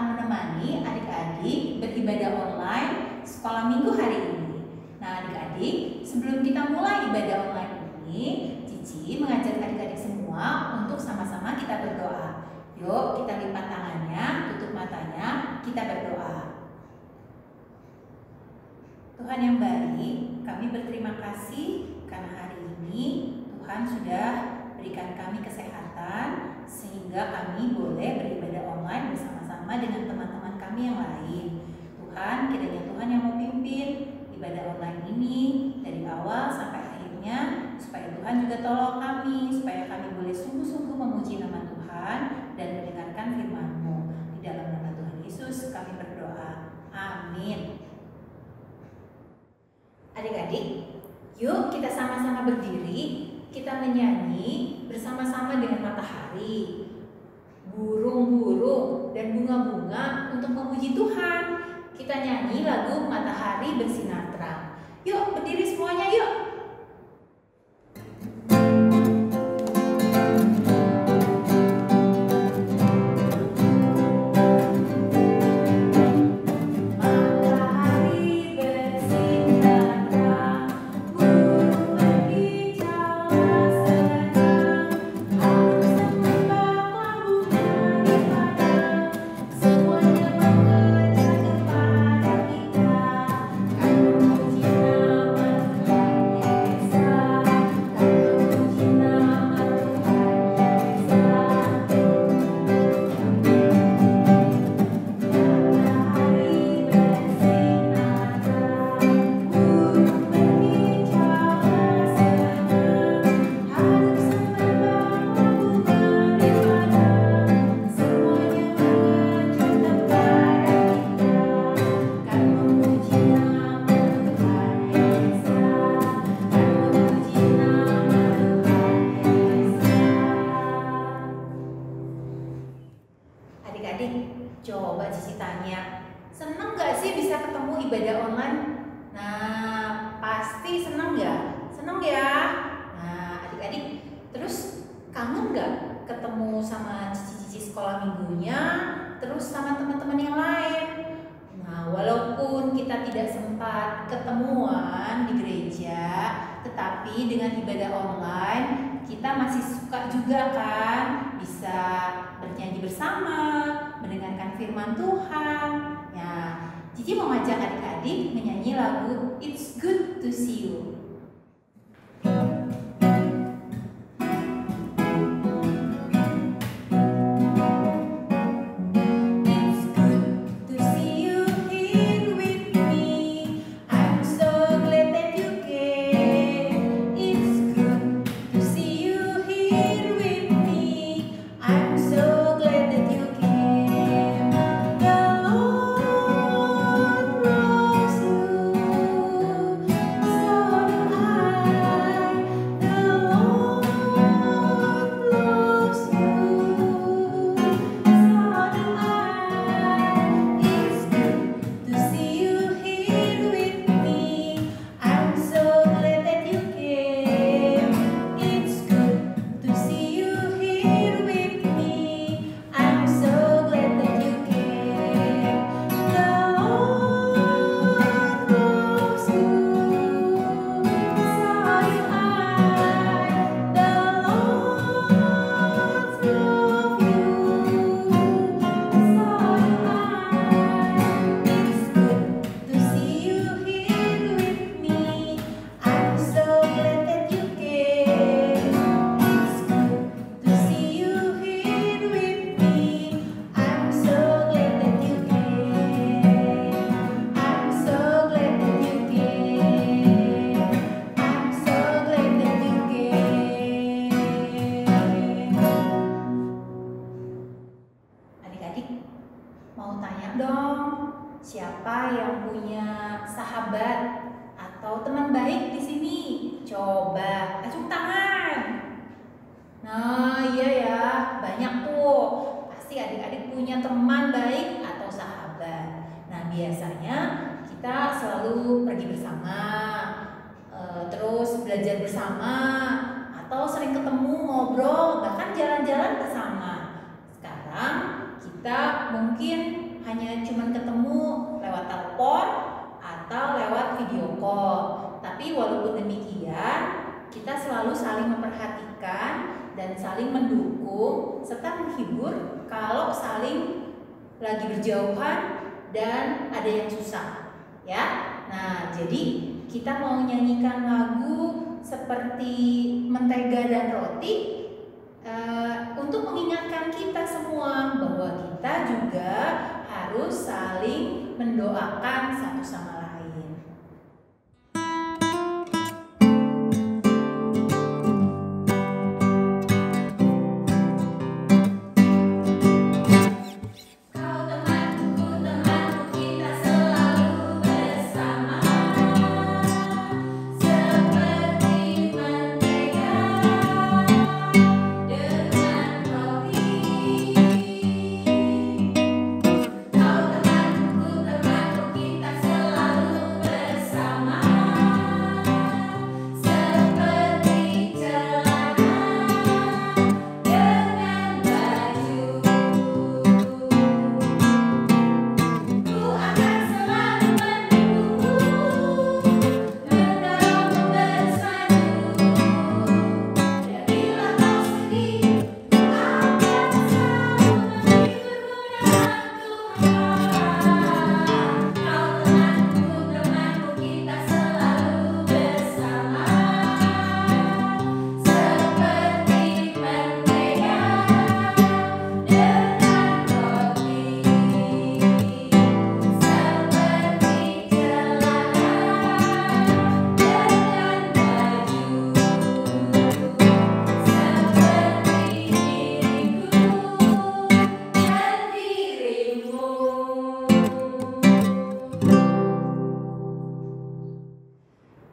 akan menemani adik-adik beribadah online sekolah minggu hari ini. Nah adik-adik, sebelum kita mulai ibadah online ini, Cici mengajak adik-adik semua untuk sama-sama kita berdoa. Yuk kita lipat tangannya, tutup matanya, kita berdoa. Tuhan yang baik, kami berterima kasih karena hari ini Tuhan sudah berikan kami kesehatan sehingga kami boleh beribadah online bersama-sama dengan teman-teman kami yang lain. Tuhan, kiranya Tuhan yang mau pimpin ibadah online ini dari awal sampai akhirnya, supaya Tuhan juga tolong kami, supaya kami boleh sungguh-sungguh memuji nama Tuhan dan mendengarkan firman-Mu. Di dalam nama Tuhan Yesus kami berdoa. Amin. Adik-adik, yuk kita sama-sama berdiri, kita menyanyi bersama-sama dengan matahari, burung-burung, dan bunga-bunga untuk memuji Tuhan. Kita nyanyi lagu Matahari Bersinar Terang. Yuk berdiri semuanya yuk. Coba Cici tanya, seneng gak sih bisa ketemu ibadah online? Nah, pasti seneng gak? Seneng ya? Nah, adik-adik, terus kangen gak ketemu sama cici-cici sekolah minggunya, terus sama teman-teman yang lain? Nah, walaupun kita tidak sempat ketemuan di gereja, tetapi dengan ibadah online, kita masih suka juga kan bisa bernyanyi bersama, mendengarkan firman Tuhan. Ya, Cici mau ngajak adik-adik menyanyi lagu It's Good to See You. Siapa yang punya sahabat atau teman baik di sini? Coba acung tangan. Nah, iya ya, banyak tuh. Pasti adik-adik punya teman baik atau sahabat. Nah, biasanya kita selalu pergi bersama, terus belajar bersama, atau sering ketemu, ngobrol, bahkan jalan-jalan bersama. Sekarang kita mungkin hanya cuman ketemu lewat telepon atau lewat video call. Tapi walaupun demikian, kita selalu saling memperhatikan dan saling mendukung serta menghibur kalau saling lagi berjauhan dan ada yang susah, ya. Nah, jadi kita mau nyanyikan lagu seperti Mentega dan Roti untuk mengingatkan kita semua bahwa kita juga harus saling mendoakan satu sama lain.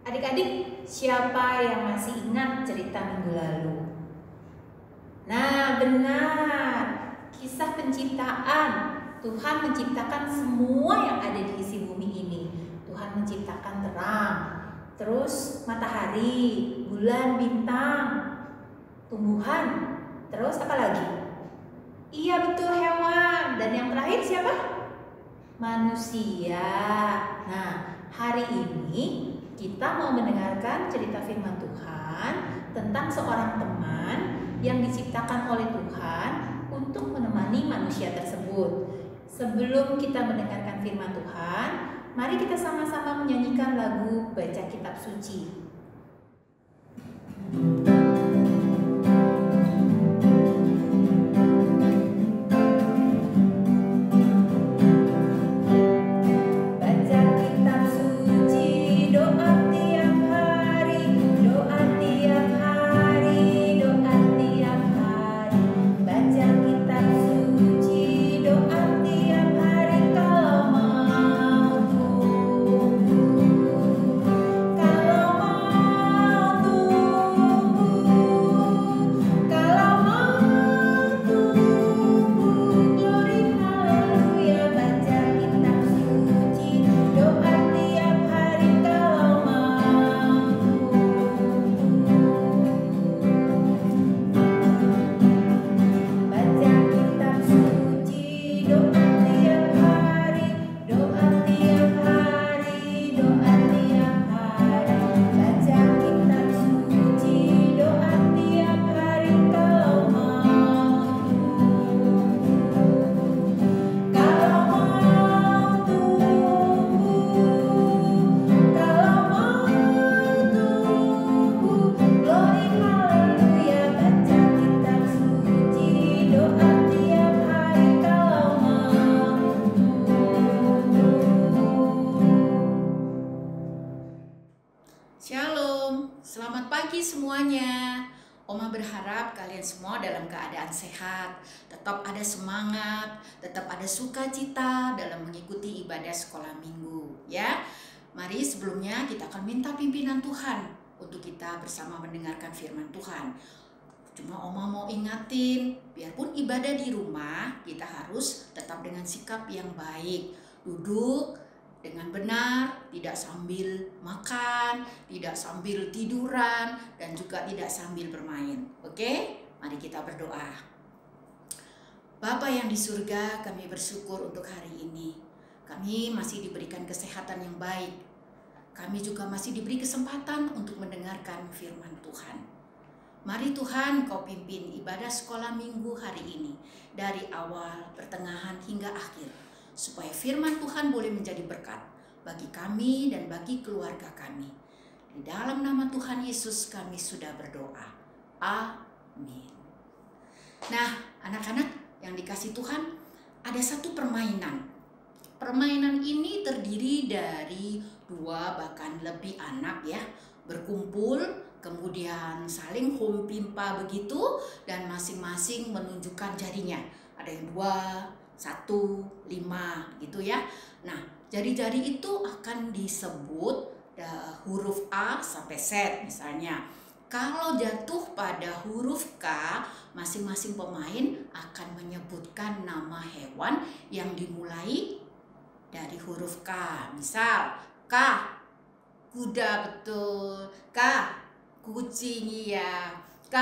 Adik-adik, siapa yang masih ingat cerita minggu lalu? Nah, benar. Kisah penciptaan. Tuhan menciptakan semua yang ada di isi bumi ini. Tuhan menciptakan terang, terus matahari, bulan, bintang, tumbuhan, terus apa lagi? Iya, betul, hewan. Dan yang terakhir siapa? Manusia. Nah, hari ini kita mau mendengarkan cerita firman Tuhan tentang seorang teman yang diciptakan oleh Tuhan untuk menemani manusia tersebut. Sebelum kita mendengarkan firman Tuhan, mari kita sama-sama menyanyikan lagu Baca Kitab Suci. Selamat pagi semuanya. Oma berharap kalian semua dalam keadaan sehat, tetap ada semangat, tetap ada sukacita dalam mengikuti ibadah sekolah minggu, ya. Mari sebelumnya kita akan minta pimpinan Tuhan untuk kita bersama mendengarkan firman Tuhan. Cuma Oma mau ingatin, biarpun ibadah di rumah, kita harus tetap dengan sikap yang baik. Duduk dengan benar, tidak sambil makan, tidak sambil tiduran, dan juga tidak sambil bermain. Oke? Mari kita berdoa. Bapa yang di surga, kami bersyukur untuk hari ini. Kami masih diberikan kesehatan yang baik. Kami juga masih diberi kesempatan untuk mendengarkan firman Tuhan. Mari Tuhan, Kau pimpin ibadah sekolah minggu hari ini dari awal, pertengahan hingga akhir, supaya firman Tuhan boleh menjadi berkat bagi kami dan bagi keluarga kami. Di dalam nama Tuhan Yesus kami sudah berdoa. Amin. Nah, anak-anak yang dikasih Tuhan, ada satu permainan. Permainan ini terdiri dari 2 bahkan lebih anak ya, berkumpul, kemudian saling home pimpa begitu, dan masing-masing menunjukkan jarinya. Ada yang 2, 1, 5 gitu ya. Nah, jari-jari itu akan disebut huruf A sampai Z misalnya. Kalau jatuh pada huruf K, masing-masing pemain akan menyebutkan nama hewan yang dimulai dari huruf K. Misal, K, kuda, betul. K, kucing, iya. K,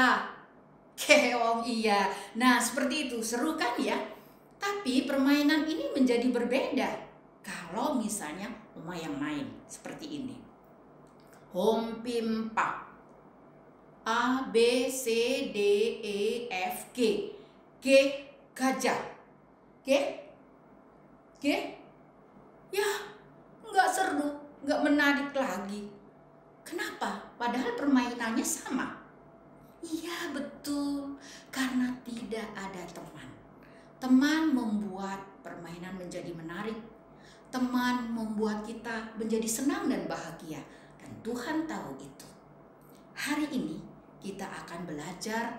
keong, iya. Nah, seperti itu, seru kan ya? Tapi permainan ini menjadi berbeda kalau misalnya Oma yang main seperti ini. Home pimpa. A, B, C, D, E, F, G. G, gajah. G, ya nggak seru, nggak menarik lagi. Kenapa? Padahal permainannya sama. Iya betul, karena tidak ada teman. Teman membuat permainan menjadi menarik. Teman membuat kita menjadi senang dan bahagia. Dan Tuhan tahu itu. Hari ini kita akan belajar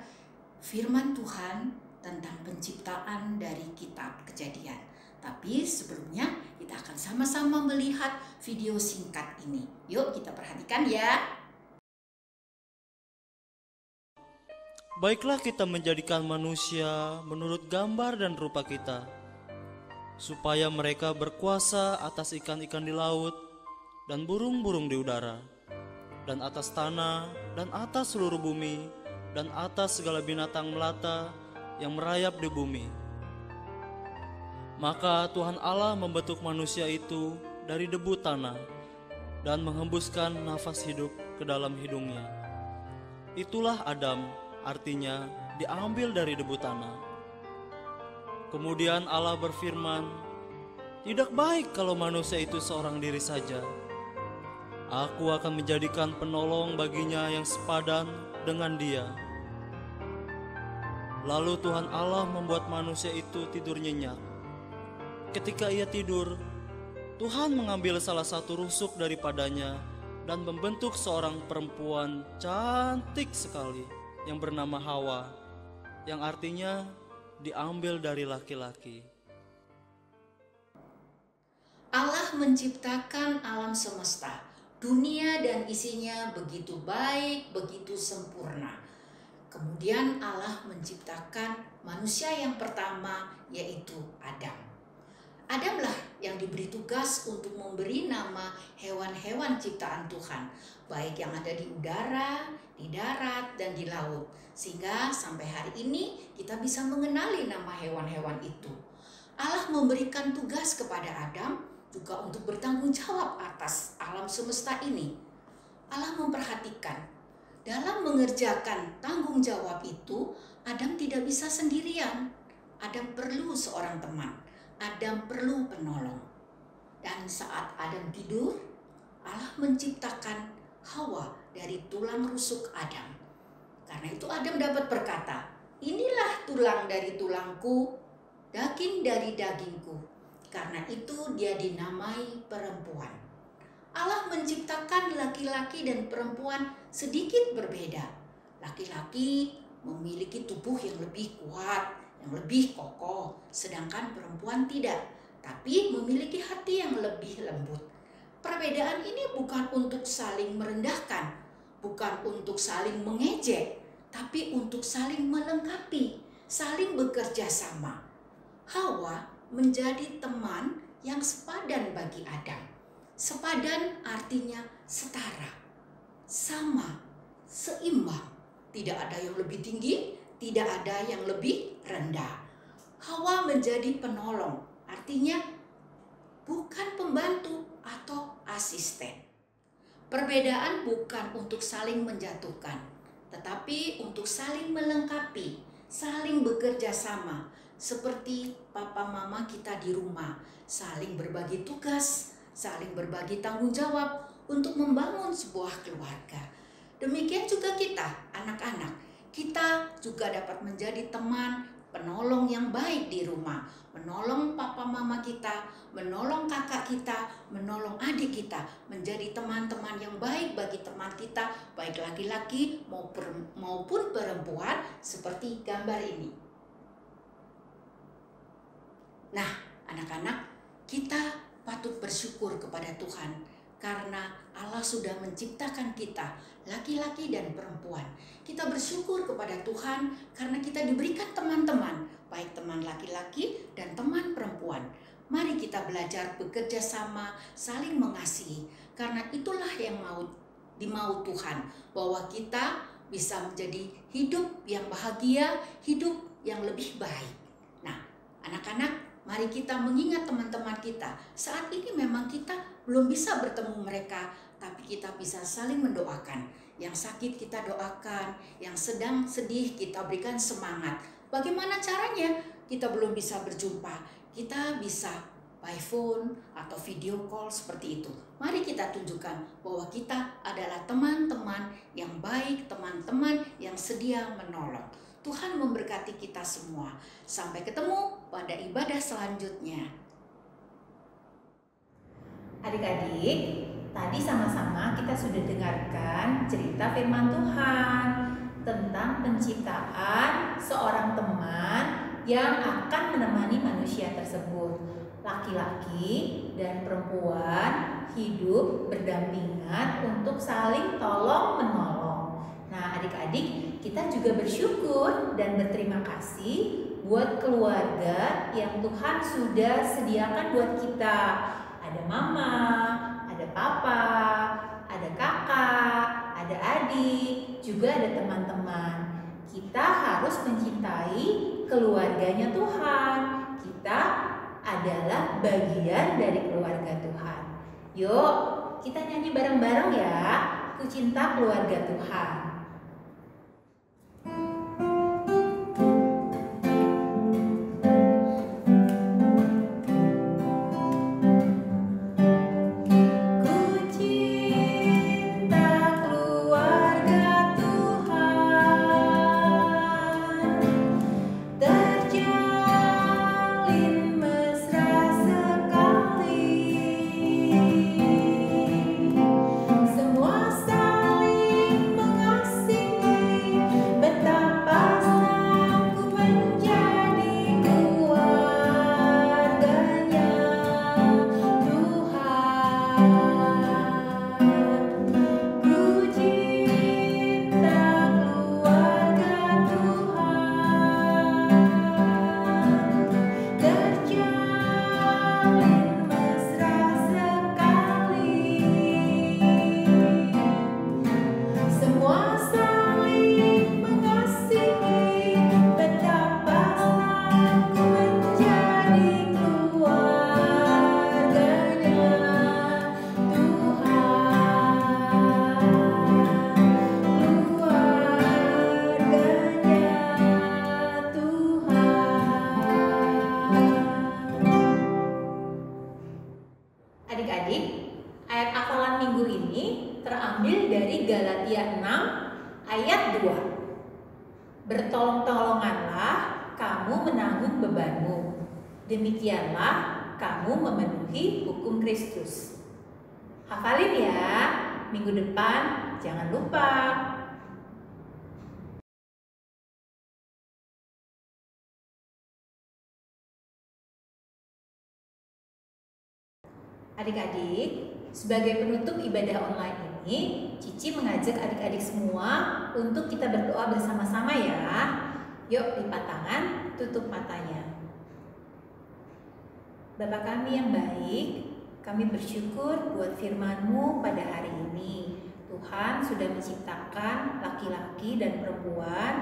firman Tuhan tentang penciptaan dari kitab Kejadian. Tapi sebelumnya kita akan sama-sama melihat video singkat ini. Yuk kita perhatikan ya. Baiklah kita menjadikan manusia menurut gambar dan rupa kita, supaya mereka berkuasa atas ikan-ikan di laut dan burung-burung di udara, dan atas tanah, dan atas seluruh bumi, dan atas segala binatang melata yang merayap di bumi. Maka Tuhan Allah membentuk manusia itu dari debu tanah, dan menghembuskan nafas hidup ke dalam hidungnya. Itulah Adam, artinya diambil dari debu tanah. Kemudian Allah berfirman, "Tidak baik kalau manusia itu seorang diri saja. Aku akan menjadikan penolong baginya yang sepadan dengan dia." Lalu Tuhan Allah membuat manusia itu tidur nyenyak. Ketika ia tidur, Tuhan mengambil salah satu rusuk daripadanya dan membentuk seorang perempuan cantik sekali yang bernama Hawa, yang artinya diambil dari laki-laki. Allah menciptakan alam semesta. Dunia dan isinya begitu baik, begitu sempurna. Kemudian Allah menciptakan manusia yang pertama, yaitu Adam. Adamlah yang diberi tugas untuk memberi nama hewan-hewan ciptaan Tuhan, baik yang ada di udara, di darat, dan di laut. Sehingga sampai hari ini kita bisa mengenali nama hewan-hewan itu. Allah memberikan tugas kepada Adam juga untuk bertanggung jawab atas alam semesta ini. Allah memperhatikan dalam mengerjakan tanggung jawab itu, Adam tidak bisa sendirian. Adam perlu seorang teman. Adam perlu penolong. Dan saat Adam tidur, Allah menciptakan Hawa dari tulang rusuk Adam. Karena itu Adam dapat berkata, "Inilah tulang dari tulangku, daging dari dagingku." Karena itu dia dinamai perempuan. Allah menciptakan laki-laki dan perempuan sedikit berbeda. Laki-laki memiliki tubuh yang lebih kuat, yang lebih kokoh, sedangkan perempuan tidak, tapi memiliki hati yang lebih lembut. Perbedaan ini bukan untuk saling merendahkan, bukan untuk saling mengejek, tapi untuk saling melengkapi, saling bekerja sama. Hawa menjadi teman yang sepadan bagi Adam. Sepadan artinya setara, sama, seimbang. Tidak ada yang lebih tinggi, tidak ada yang lebih rendah. Hawa menjadi penolong, artinya bukan pembantu atau asisten. Perbedaan bukan untuk saling menjatuhkan, tetapi untuk saling melengkapi, saling bekerja sama. Seperti papa mama kita di rumah, saling berbagi tugas, saling berbagi tanggung jawab untuk membangun sebuah keluarga. Demikian juga kita, anak-anak, kita juga dapat menjadi teman, penolong yang baik di rumah, menolong papa mama kita, menolong kakak kita, menolong adik kita, menjadi teman-teman yang baik bagi teman kita, baik laki-laki maupun perempuan, seperti gambar ini. Nah, anak-anak, kita patut bersyukur kepada Tuhan karena Allah sudah menciptakan kita, laki-laki dan perempuan. Kita bersyukur kepada Tuhan karena kita diberikan teman-teman, baik teman laki-laki dan teman perempuan. Mari kita belajar bekerja sama, saling mengasihi, karena itulah yang dimau Tuhan, bahwa kita bisa menjadi hidup yang bahagia, hidup yang lebih baik. Nah, anak-anak, mari kita mengingat teman-teman kita. Saat ini memang kita belum bisa bertemu mereka, tapi kita bisa saling mendoakan. Yang sakit kita doakan, yang sedang sedih kita berikan semangat. Bagaimana caranya? Kita belum bisa berjumpa, kita bisa by phone atau video call seperti itu. Mari kita tunjukkan bahwa kita adalah teman-teman yang baik, teman-teman yang sedia menolong. Tuhan memberkati kita semua. Sampai ketemu pada ibadah selanjutnya. Adik-adik, tadi sama-sama kita sudah dengarkan cerita firman Tuhan tentang penciptaan seorang teman yang akan menemani manusia tersebut. Laki-laki dan perempuan hidup berdampingan untuk saling tolong-menolong. Nah, adik-adik, kita juga bersyukur dan berterima kasih buat keluarga yang Tuhan sudah sediakan buat kita. Ada mama, ada papa, ada kakak, ada adik, juga ada teman-teman. Kita harus mencintai keluarganya Tuhan. Kita adalah bagian dari keluarga Tuhan. Yuk, kita nyanyi bareng-bareng ya. Ku cinta keluarga Tuhan. Adik-adik, ayat hafalan minggu ini terambil dari Galatia 6 ayat 2. Bertolong-tolonganlah kamu menanggung bebanmu. Demikianlah kamu memenuhi hukum Kristus. Hafalin ya, minggu depan jangan lupa. Adik-adik, sebagai penutup ibadah online ini, Cici mengajak adik-adik semua untuk kita berdoa bersama-sama ya. Yuk, lipat tangan, tutup matanya. Bapa kami yang baik, kami bersyukur buat firman-Mu pada hari ini. Tuhan sudah menciptakan laki-laki dan perempuan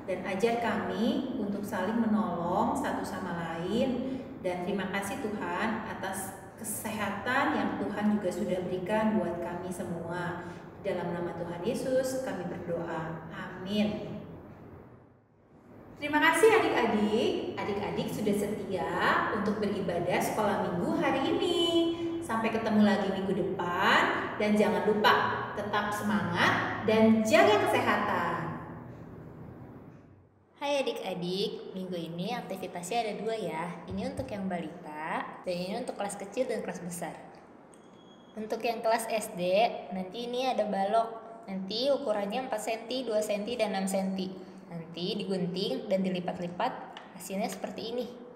dan ajar kami untuk saling menolong satu sama lain. Dan terima kasih Tuhan atas kesehatan yang Tuhan juga sudah berikan buat kami semua. Dalam nama Tuhan Yesus kami berdoa. Amin. Terima kasih adik-adik. Adik-adik sudah setia untuk beribadah sekolah minggu hari ini. Sampai ketemu lagi minggu depan. Dan jangan lupa tetap semangat dan jaga kesehatan. Hai adik-adik, minggu ini aktivitasnya ada 2 ya. Ini untuk yang balita dan ini untuk kelas kecil dan kelas besar. Untuk yang kelas SD, nanti ini ada balok. Nanti ukurannya 4 cm, 2 cm, dan 6 cm. Nanti digunting dan dilipat-lipat, hasilnya seperti ini.